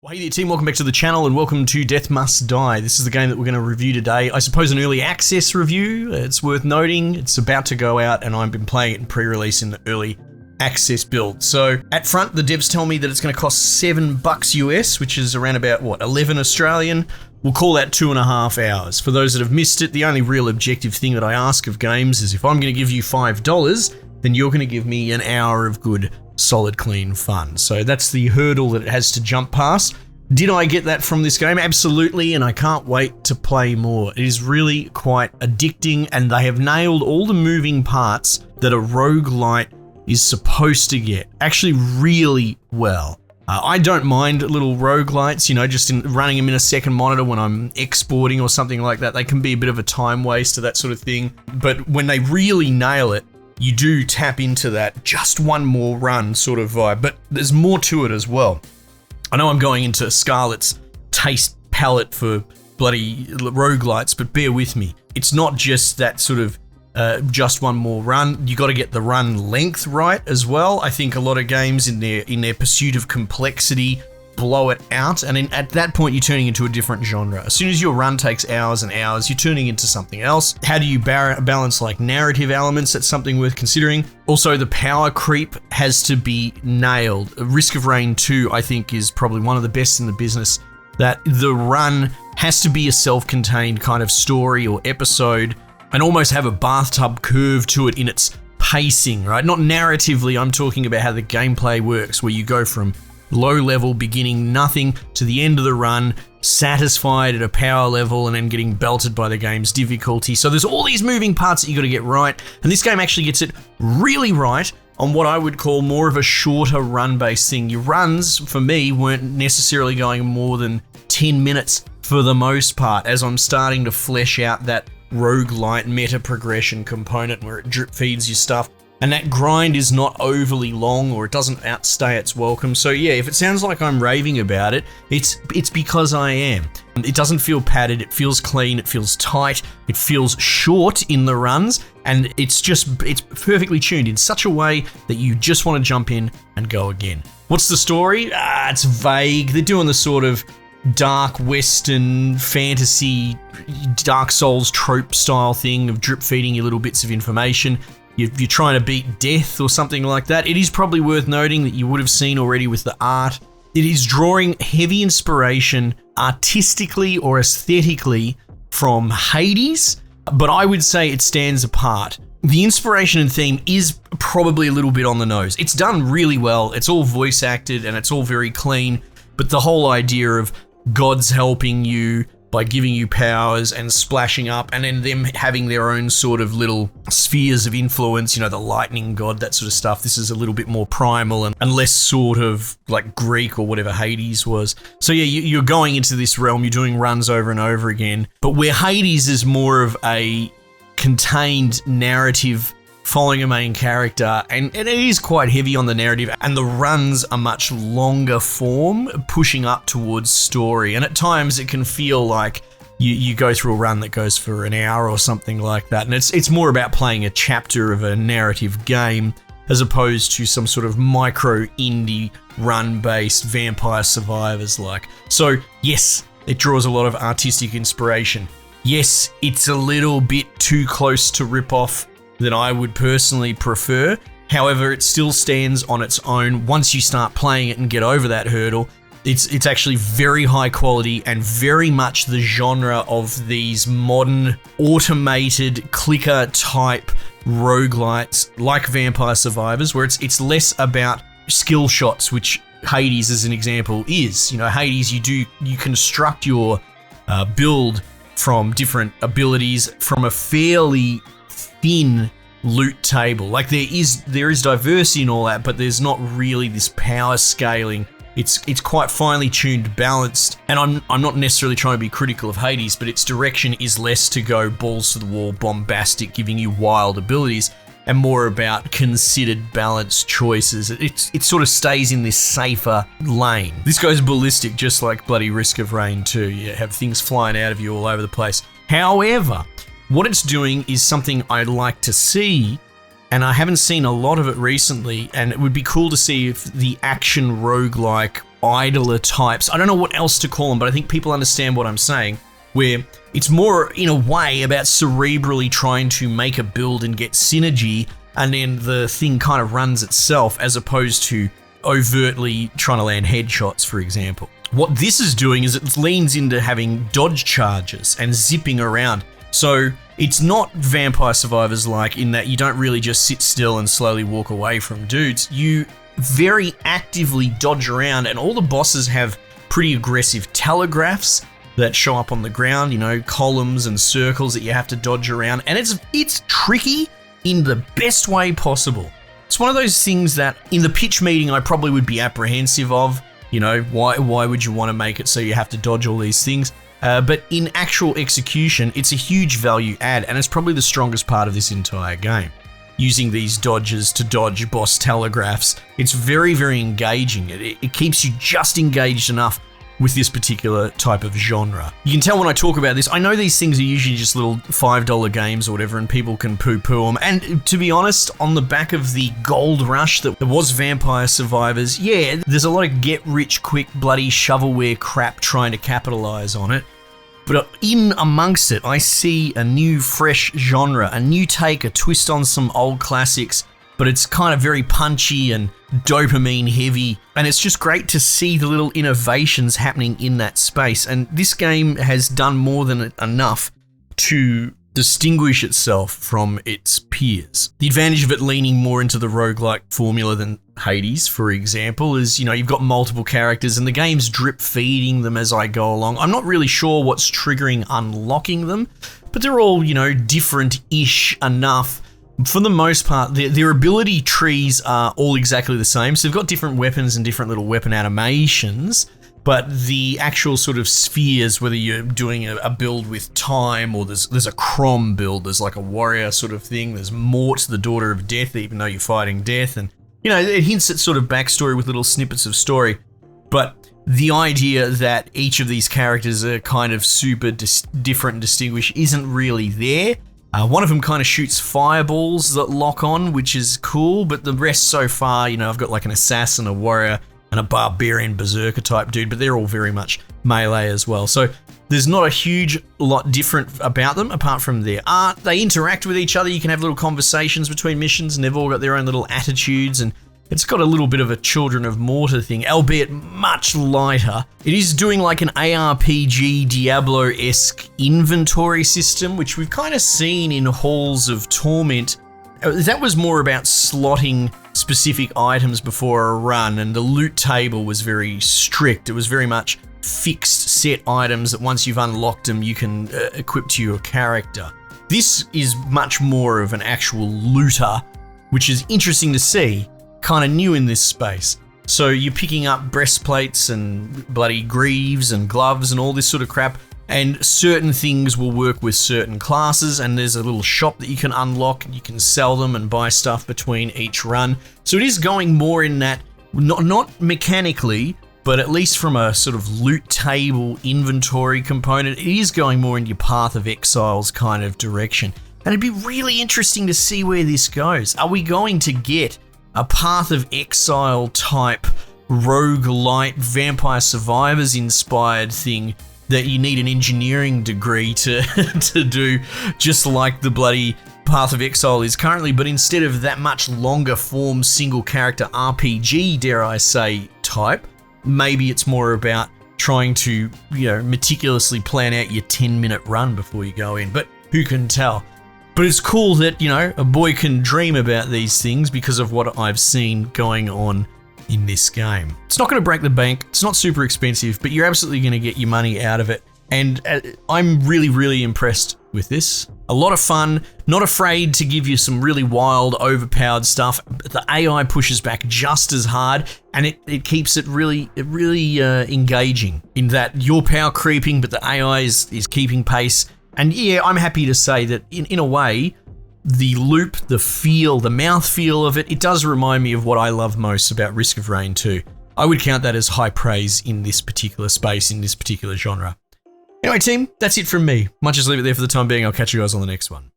Hey there team, welcome back to the channel and welcome to Death Must Die. This is the game that we're going to review today. I suppose an early access review. It's worth noting, it's about to go out and I've been playing it in pre-release in the early access build. So at front, the devs tell me that it's going to cost $7 US, which is around about, what, 11 Australian? We'll call that 2.5 hours. For those that have missed it, the only real objective thing that I ask of games is if I'm going to give you $5, then you're going to give me an hour of good, solid, clean fun. So that's the hurdle that it has to jump past. Did I get that from this game? Absolutely, and I can't wait to play more. It is really quite addicting, and they have nailed all the moving parts that a roguelite is supposed to get, actually really well. I don't mind little roguelites, you know, just in running them in a second monitor when I'm exporting or something like that. They can be a bit of a time waster, that sort of thing. But when they really nail it, you do tap into that just one more run sort of vibe. But there's more to it as well. I know I'm going into Scarlett's taste palette for bloody roguelites, but bear with me. It's not just that sort of just one more run. You got to get the run length right as well. I think a lot of games in their pursuit of complexity blow it out, and at that point you're turning into a different genre. As soon as your run takes hours and hours, you're turning into something else. How do you balance like narrative elements? That's something worth considering. Also, the power creep has to be nailed. Risk of Rain 2, I think, is probably one of the best in the business. That the run has to be a self-contained kind of story or episode and almost have a bathtub curve to it in its pacing, right? Not narratively, I'm talking about how the gameplay works, where you go from low level, beginning nothing, to the end of the run, satisfied at a power level, and then getting belted by the game's difficulty. So there's all these moving parts that you got to get right, and this game actually gets it really right on what I would call more of a shorter run-based thing. Your runs, for me, weren't necessarily going more than 10 minutes for the most part, as I'm starting to flesh out that roguelite meta progression component where it drip feeds you stuff. And that grind is not overly long, or it doesn't outstay its welcome. So yeah, if it sounds like I'm raving about it, it's because I am. It doesn't feel padded, it feels clean, it feels tight, it feels short in the runs, and it's perfectly tuned in such a way that you just want to jump in and go again. What's the story? It's vague. They're doing the sort of dark Western fantasy, Dark Souls trope style thing of drip feeding you little bits of information. You're trying to beat death or something like that. It is probably worth noting that you would have seen already with the art. It is drawing heavy inspiration artistically or aesthetically from Hades, but I would say it stands apart. The inspiration and theme is probably a little bit on the nose. It's done really well. It's all voice acted and it's all very clean, but the whole idea of gods helping you by giving you powers and splashing up, and then them having their own sort of little spheres of influence, you know, the lightning god, that sort of stuff. This is a little bit more primal and less sort of like Greek or whatever Hades was. So yeah, you're going into this realm, you're doing runs over and over again, but where Hades is more of a contained narrative following a main character, and it is quite heavy on the narrative, and the runs are much longer form, pushing up towards story, and at times it can feel like you go through a run that goes for an hour or something like that, and it's more about playing a chapter of a narrative game as opposed to some sort of micro indie run-based Vampire Survivors like. So yes, it draws a lot of artistic inspiration. Yes, it's a little bit too close to rip off that I would personally prefer. However, it still stands on its own. Once you start playing it and get over that hurdle, it's actually very high quality and very much the genre of these modern automated clicker type roguelites like Vampire Survivors, where it's less about skill shots, which Hades as an example is. You know, Hades, you construct your build from different abilities from a fairly thin loot table. Like there is diversity and all that, but there's not really this power scaling. It's quite finely tuned, balanced, and I'm not necessarily trying to be critical of Hades, but its direction is less to go balls to the wall, bombastic, giving you wild abilities, and more about considered, balanced choices. It sort of stays in this safer lane. This goes ballistic, just like bloody Risk of Rain 2. You have things flying out of you all over the place. However, what it's doing is something I'd like to see, and I haven't seen a lot of it recently, and it would be cool to see if the action roguelike idler types. I don't know what else to call them, but I think people understand what I'm saying, where it's more, in a way, about cerebrally trying to make a build and get synergy, and then the thing kind of runs itself, as opposed to overtly trying to land headshots, for example. What this is doing is it leans into having dodge charges and zipping around. So it's not Vampire Survivors like, in that you don't really just sit still and slowly walk away from dudes. You very actively dodge around, and all the bosses have pretty aggressive telegraphs that show up on the ground, you know, columns and circles that you have to dodge around, and it's tricky in the best way possible. It's one of those things that in the pitch meeting I probably would be apprehensive of. You know, why would you want to make it so you have to dodge all these things? But in actual execution, it's a huge value add, and it's probably the strongest part of this entire game. Using these dodges to dodge boss telegraphs, it's very, very engaging. It keeps you just engaged enough with this particular type of genre. You can tell when I talk about this, I know these things are usually just little $5 games or whatever, and people can poo-poo them. And to be honest, on the back of the gold rush that was Vampire Survivors, yeah, there's a lot of get-rich-quick bloody shovelware crap trying to capitalize on it. But in amongst it, I see a new, fresh genre, a new take, a twist on some old classics, but it's kind of very punchy and dopamine heavy, and it's just great to see the little innovations happening in that space. And this game has done more than enough to distinguish itself from its peers. The advantage of it leaning more into the roguelike formula than Hades, for example, is, you know, you've got multiple characters and the game's drip feeding them as I go along. I'm not really sure what's triggering unlocking them, but they're all, you know, different-ish enough. For the most part, their ability trees are all exactly the same. So they've got different weapons and different little weapon animations, but the actual sort of spheres, whether you're doing a build with time, or there's a Crom build, there's like a warrior sort of thing, there's Mort, the daughter of death, even though you're fighting death, and, you know, it hints at sort of backstory with little snippets of story, but the idea that each of these characters are kind of super different and distinguished isn't really there. One of them kind of shoots fireballs that lock on, which is cool, but the rest so far, you know, I've got like an assassin, a warrior, and a barbarian berserker type dude, but they're all very much melee as well. So there's not a huge lot different about them apart from their art. They interact with each other. You can have little conversations between missions, and they've all got their own little attitudes, and it's got a little bit of a Children of Mortar thing, albeit much lighter. It is doing like an ARPG Diablo-esque inventory system, which we've kind of seen in Halls of Torment. That was more about slotting specific items before a run, and the loot table was very strict. It was very much fixed set items that once you've unlocked them, you can equip to your character. This is much more of an actual looter, which is interesting to see. Kind of new in this space. So you're picking up breastplates and bloody greaves and gloves and all this sort of crap, and certain things will work with certain classes, and there's a little shop that you can unlock, and you can sell them and buy stuff between each run. So it is going more in that, not mechanically, but at least from a sort of loot table inventory component, it is going more in your Path of Exiles kind of direction. And it'd be really interesting to see where this goes. Are we going to get a Path of Exile type roguelite Vampire Survivors inspired thing that you need an engineering degree to do, just like the bloody Path of Exile is currently, but instead of that much longer form single character RPG, dare I say, type, maybe it's more about trying to, you know, meticulously plan out your 10-minute run before you go in, but who can tell? But it's cool that, you know, a boy can dream about these things because of what I've seen going on in this game. It's not going to break the bank, it's not super expensive, but you're absolutely going to get your money out of it. And I'm really, really impressed with this. A lot of fun, not afraid to give you some really wild, overpowered stuff. The AI pushes back just as hard, and it keeps it really engaging in that you're power creeping, but the AI is keeping pace. And yeah, I'm happy to say that in a way, the loop, the feel, the mouthfeel of it does remind me of what I love most about Risk of Rain 2. I would count that as high praise in this particular space, in this particular genre. Anyway, team, that's it from me. Might just leave it there for the time being. I'll catch you guys on the next one.